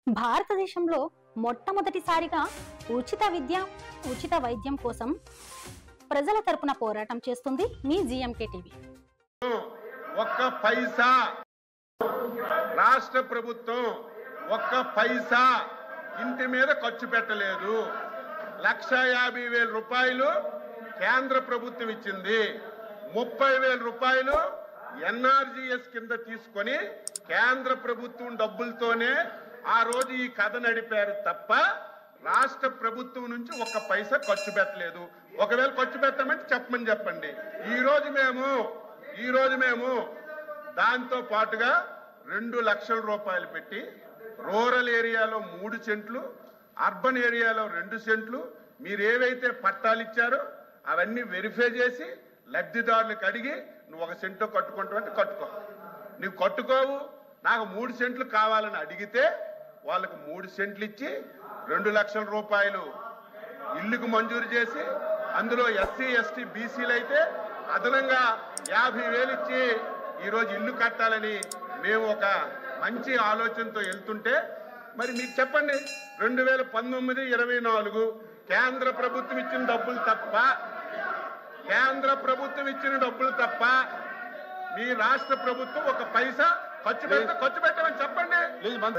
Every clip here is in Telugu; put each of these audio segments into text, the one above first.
భారతదేశంలో మొట్టమొదటిసారిగా ఉచిత విద్య, ఉచిత వైద్యం కోసం ప్రజల తరపున పోరాటం చేస్తుంది మీ జీఎంకే టీవీ. ఒక్క పైసా రాష్ట్ర ప్రభుత్వం ఒక్క పైసా ఇంటి మీద ఖర్చు పెట్టలేదు. 1,50,000 రూపాయలు కేంద్ర ప్రభుత్వం ఇచ్చింది. 30,000 రూపాయలు ఎన్ఆర్జీఎస్ కింద తీసుకొని కేంద్ర ప్రభుత్వం డబ్బులతోనే ఆ రోజు ఈ కథ నడిపారు తప్ప రాష్ట్ర ప్రభుత్వం నుంచి ఒక్క పైసా ఖర్చు పెట్టలేదు. ఒకవేళ ఖర్చు పెట్టామంటే చెప్పండి. ఈ రోజు మేము దాంతో పాటుగా 2 లక్షల రూపాయలు పెట్టి రూరల్ ఏరియాలో 3 సెంట్లు, అర్బన్ ఏరియాలో 2 సెంట్లు మీరు ఏవైతే పట్టాలు ఇచ్చారో అవన్నీ వెరిఫై చేసి లబ్ధిదారులకు అడిగి నువ్వు 1 సెంటు కట్టుకుంటావంటే కట్టుకో. నువ్వు కట్టుకోవు, నాకు 3 సెంట్లు కావాలని అడిగితే వాళ్ళకు 3 సెంట్లు ఇచ్చి 2 లక్షల రూపాయలు ఇల్లుకు మంజూరు చేసి అందులో ఎస్సీ ఎస్టీ బీసీలు అయితే అదనంగా 50,000 ఇచ్చి ఈరోజు ఇల్లు కట్టాలని మేము ఒక మంచి ఆలోచనతో వెళ్తుంటే మరి మీకు చెప్పండి 2019-24 కేంద్ర ప్రభుత్వం ఇచ్చిన డబ్బులు తప్ప మీ రాష్ట్ర ప్రభుత్వం ఒక పైసా ఖర్చు పెట్టమని చెప్పండి.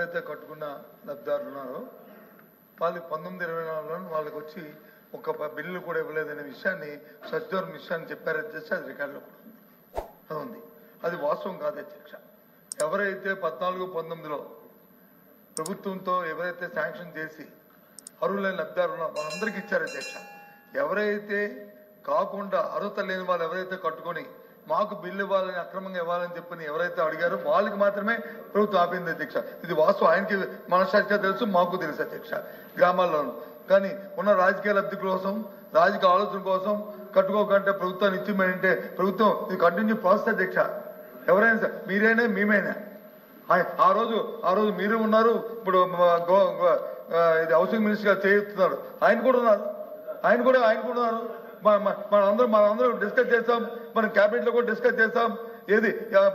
అయితే కట్టుకున్న లబ్ధిదారులు ఉన్నారో వాళ్ళు 19-24లో వాళ్ళకి వచ్చి ఒక బిల్లు కూడా ఇవ్వలేదనే విషయాన్ని సచివాలయం విషయాన్ని చెప్పారని చేస్తే అది రికార్డులో కూడా ఉంది. అది వాస్తవం కాదు అధ్యక్ష. ఎవరైతే 14-19లో ప్రభుత్వంతో ఎవరైతే శాంక్షన్ చేసి అర్హులైన లబ్ధిదారులు ఉన్నారో వాళ్ళందరికీ ఇచ్చారు అధ్యక్ష. ఎవరైతే కాకుండా అర్హత లేని వాళ్ళు ఎవరైతే కట్టుకొని మాకు బిల్లు ఇవ్వాలని అక్రమంగా ఇవ్వాలని చెప్పని ఎవరైతే అడిగారో వాళ్ళకి మాత్రమే ప్రభుత్వం ఆపింది అధ్యక్ష. ఇది వాస్తవం, ఆయనకి మనసాక్షిగా తెలుసు, మాకు తెలుసు అధ్యక్ష. గ్రామాల్లోనూ కానీ ఉన్న రాజకీయ లబ్ధి కోసం, రాజకీయ ఆలోచన కోసం కట్టుకోకంటే ప్రభుత్వాన్ని ఇచ్చిమంటే ప్రభుత్వం ఇది కంటిన్యూ ప్రాసెస్ అధ్యక్ష. ఎవరైనా సార్ మీరైనా మేమైనా ఆ రోజు మీరు ఉన్నారు, ఇప్పుడు ఇది హౌసింగ్ మినిస్టర్ గారు చేస్తున్నారు, ఆయన కూడా ఉన్నారు. మనందరం డిస్కస్ చేస్తాం, మనం క్యాబినెట్ లో కూడా డిస్కస్ చేస్తాం. ఏది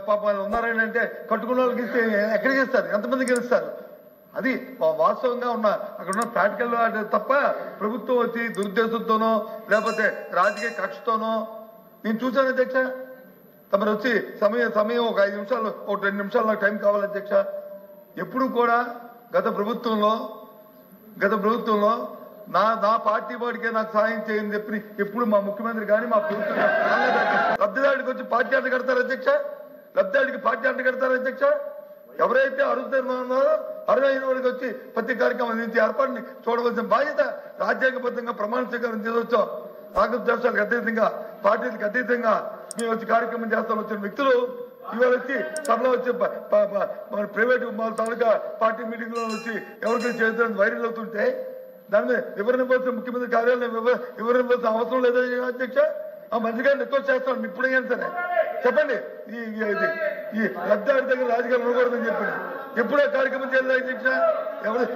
పాప ఉన్నారని అంటే కట్టుకున్న వాళ్ళకి ఇస్తే ఎక్కడికి ఇస్తారు, ఎంతమందికి ఇస్తారు? అది వాస్తవంగా అక్కడ ఉన్న ప్రాక్టికల్ తప్ప ప్రభుత్వం వచ్చి దురుద్దేశంతోనో లేకపోతే రాజకీయ కక్షతోనో నేను చూశాను అధ్యక్ష. తమరు వచ్చి సమయం ఒక 5 నిమిషాలు, ఒక 2 నిమిషాలు నాకు టైం కావాలి అధ్యక్ష. ఎప్పుడు కూడా గత ప్రభుత్వంలో నా పార్టీ వాడికే నాకు సాయం చేయని చెప్పి ఎప్పుడు మా ముఖ్యమంత్రి కానీ మా ప్రభుత్వం లబ్ధిదారుడికి వచ్చి పార్టీ అంట కడతారు అధ్యక్ష. ఎవరైతే అర్హుతున్నారో అర్హులైన వాడికి వచ్చి ప్రతి కార్యక్రమం అందించి ఏర్పాటుని చూడవలసిన బాధ్యత రాజ్యాంగబద్ధంగా ప్రమాణ స్వీకారం చేసొచ్చాం. రాష్ట్రాలకు అతీతంగా, పార్టీలకు అతీతంగా మేము వచ్చి కార్యక్రమం చేస్తాం. వచ్చిన వ్యక్తులు ఇవాళ వచ్చి సభలో వచ్చి ప్రైవేట్ తాలూకా పార్టీ మీటింగ్ లో వచ్చి ఎవరికైనా చేస్తారని వైరల్ అవుతుంటే దాని మీద వివరణ ఇవ్వాల్సిన ముఖ్యమంత్రి కార్యాలయం వివరణ ఇవ్వాల్సిన అవసరం లేదా అధ్యక్ష? ఆ మంత్రి గారిని రిక్వెస్ట్ చేస్తాను, ఇప్పుడైనా సరే చెప్పండి. ఈ లబ్ధిదారు దగ్గర రాజకీయాలు ఉండకూడదని చెప్పండి. ఎప్పుడో కార్యక్రమం చేయలేదు అధ్యక్ష.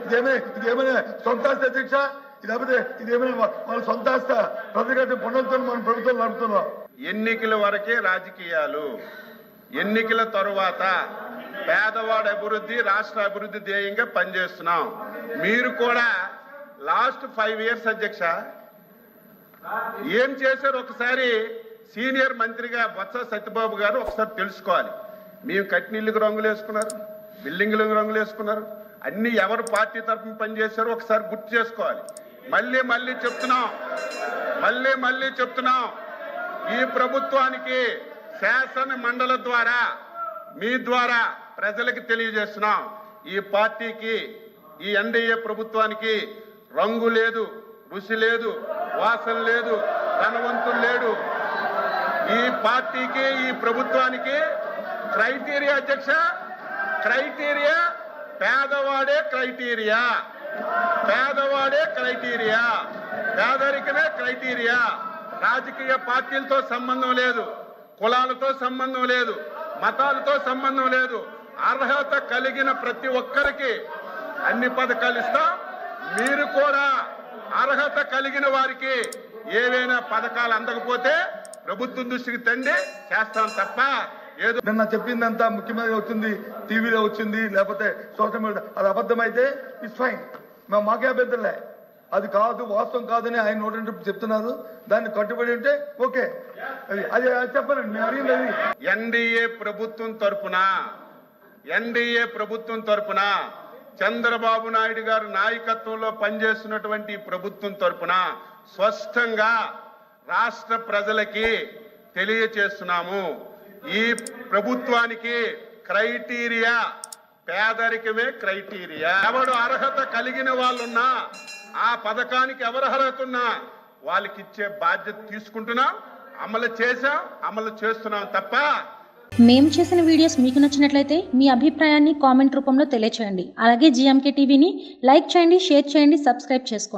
ఇదేమైనా సొంత ఆస్తి అధ్యక్ష? ఇదేమైనా మన సొంత ఆస్త? ప్రజల పనులతో మన ప్రభుత్వం నడుపుతున్నాం. ఎన్నికల వరకే రాజకీయాలు, ఎన్నికల తరువాత పేదవాడి అభివృద్ధి, రాష్ట్ర అభివృద్ధి ధ్యేయంగా పనిచేస్తున్నాం. మీరు కూడా లాస్ట్ 5 ఇయర్స్ అధ్యక్ష ఏం చేశారు ఒకసారి సీనియర్ మంత్రిగా బొత్స సత్యబాబు గారు ఒకసారి తెలుసుకోవాలి. మేము కట్టినీళ్ళకి రంగులు వేసుకున్నారు, బిల్డింగ్లకు రంగులు వేసుకున్నారు, అన్ని ఎవరు పార్టీ తరఫున పనిచేశారో ఒకసారి గుర్తు చేసుకోవాలి. మళ్ళీ చెప్తున్నాం ఈ ప్రభుత్వానికి శాసన మండలి ద్వారా మీ ద్వారా ప్రజలకు తెలియజేస్తున్నాం. ఈ పార్టీకి, ఈ ఎన్డీఏ ప్రభుత్వానికి రంగు లేదు, రుచి లేదు, వాసన లేదు, ధనవంతులు లేడు. ఈ పార్టీకి, ఈ ప్రభుత్వానికి క్రైటీరియా అధ్యక్ష, పేదవాడే క్రైటీరియా, పేదరికమే క్రైటీరియా. రాజకీయ పార్టీలతో సంబంధం లేదు, కులాలతో సంబంధం లేదు, మతాలతో సంబంధం లేదు. అర్హత కలిగిన ప్రతి ఒక్కరికి అన్ని పథకాలు ఇస్తాం. మీరు కూడా అర్హత కలిగిన వారికి ఏవైనా పథకాలు అందకపోతే ప్రభుత్వం దృష్టికి తండి చేస్తాం తప్ప ఏదో నిన్న చెప్పిందంతా ముఖ్యమంత్రి వచ్చింది, టీవీలో వచ్చింది, లేకపోతే సోషల్ మీడియా, అది అబద్ధమైతే ఇట్స్ ఫైన్, మాకే అభ్యంతరలే. అది కాదు, వాస్తవం కాదని ఆయన నోటి చెప్తున్నారు, దాన్ని కట్టుబడి ఉంటే ఓకే. అది చెప్పనండి, నేను అడిగింది అది. ఎన్డీఏ ప్రభుత్వం తరపున చంద్రబాబు నాయుడు గారు నాయకత్వంలో పనిచేస్తున్నటువంటి ప్రభుత్వం తరపున స్పష్టంగా రాష్ట్ర ప్రజలకి తెలియచేస్తున్నాము. ఈ ప్రభుత్వానికి క్రైటీరియా పేదరికమే క్రైటీరియా. ఎవడు అర్హత కలిగిన వాళ్ళున్నా, ఆ పథకానికి ఎవరు అర్హత ఉన్నా వాళ్ళకి ఇచ్చే బాధ్యత తీసుకుంటున్నాం, అమలు చేస్తున్నాం తప్ప. మేము చేసిన వీడియోస్ మీకు నచ్చినట్లయితే మీ అభిప్రాయాన్ని కామెంట్ రూపంలో తెలియచేయండి. అలాగే GMK టీవీని లైక్ చేయండి, షేర్ చేయండి, సబ్స్క్రైబ్ చేసుకోండి.